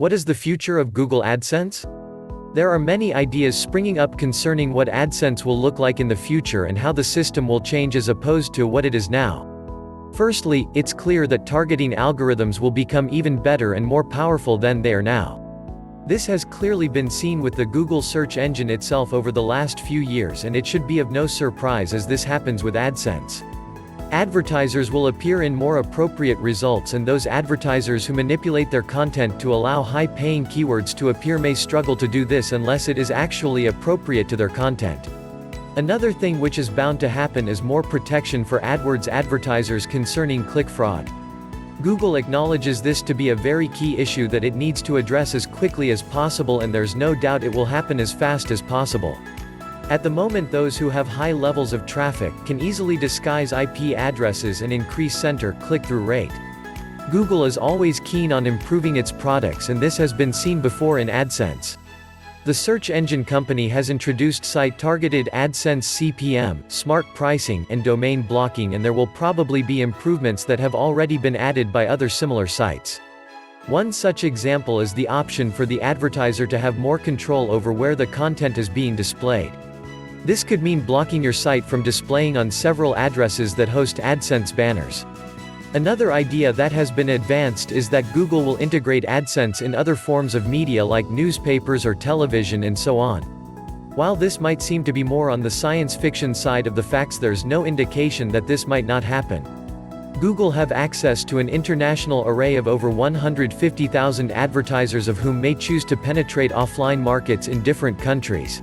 What is the future of Google AdSense? There are many ideas springing up concerning what AdSense will look like in the future and how the system will change as opposed to what it is now. Firstly, it's clear that targeting algorithms will become even better and more powerful than they are now. This has clearly been seen with the Google search engine itself over the last few years, and it should be of no surprise as this happens with AdSense. Advertisers will appear in more appropriate results, and those advertisers who manipulate their content to allow high-paying keywords to appear may struggle to do this unless it is actually appropriate to their content. Another thing which is bound to happen is more protection for AdWords advertisers concerning click fraud. Google acknowledges this to be a very key issue that it needs to address as quickly as possible, and there's no doubt it will happen as fast as possible. At the moment, those who have high levels of traffic can easily disguise IP addresses and increase center click-through rate. Google is always keen on improving its products, and this has been seen before in AdSense. The search engine company has introduced site-targeted AdSense CPM, smart pricing, and domain blocking, and there will probably be improvements that have already been added by other similar sites. One such example is the option for the advertiser to have more control over where the content is being displayed. This could mean blocking your site from displaying on several addresses that host AdSense banners. Another idea that has been advanced is that Google will integrate AdSense in other forms of media like newspapers or television and so on. While this might seem to be more on the science fiction side of the facts, there's no indication that this might not happen. Google have access to an international array of over 150,000 advertisers, of whom may choose to penetrate offline markets in different countries.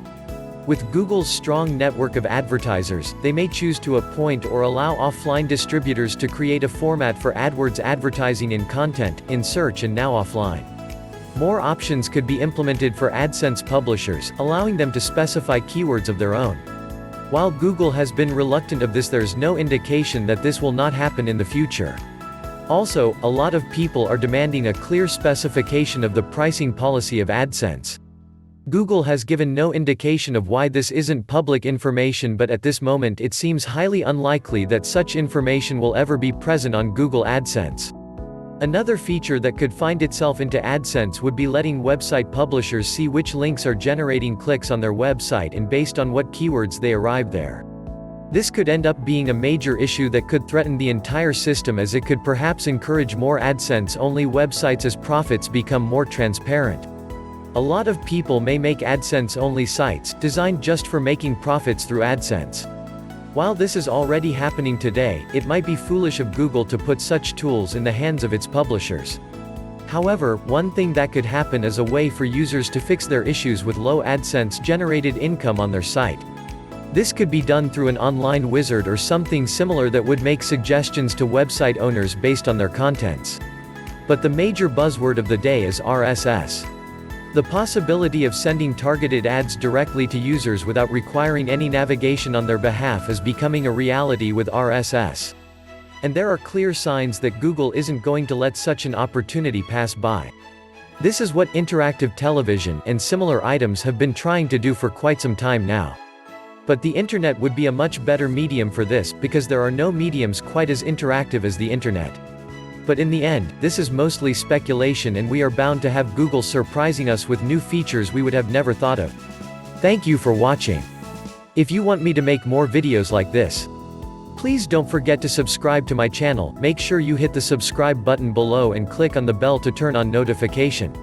With Google's strong network of advertisers, they may choose to appoint or allow offline distributors to create a format for AdWords advertising in content, in search, and now offline. More options could be implemented for AdSense publishers, allowing them to specify keywords of their own. While Google has been reluctant of this, there's no indication that this will not happen in the future. Also, a lot of people are demanding a clear specification of the pricing policy of AdSense. Google has given no indication of why this isn't public information, but at this moment it seems highly unlikely that such information will ever be present on Google AdSense. Another feature that could find itself into AdSense would be letting website publishers see which links are generating clicks on their website and based on what keywords they arrive there. This could end up being a major issue that could threaten the entire system, as it could perhaps encourage more AdSense-only websites as profits become more transparent. A lot of people may make AdSense-only sites, designed just for making profits through AdSense. While this is already happening today, it might be foolish of Google to put such tools in the hands of its publishers. However, one thing that could happen is a way for users to fix their issues with low AdSense-generated income on their site. This could be done through an online wizard or something similar that would make suggestions to website owners based on their contents. But the major buzzword of the day is RSS. The possibility of sending targeted ads directly to users without requiring any navigation on their behalf is becoming a reality with RSS. And there are clear signs that Google isn't going to let such an opportunity pass by. This is what interactive television and similar items have been trying to do for quite some time now. But the internet would be a much better medium for this, because there are no mediums quite as interactive as the internet. But in the end, this is mostly speculation, and we are bound to have Google surprising us with new features we would have never thought of. Thank you for watching. If you want me to make more videos like this, please don't forget to subscribe to my channel. Make sure you hit the subscribe button below and click on the bell to turn on notification.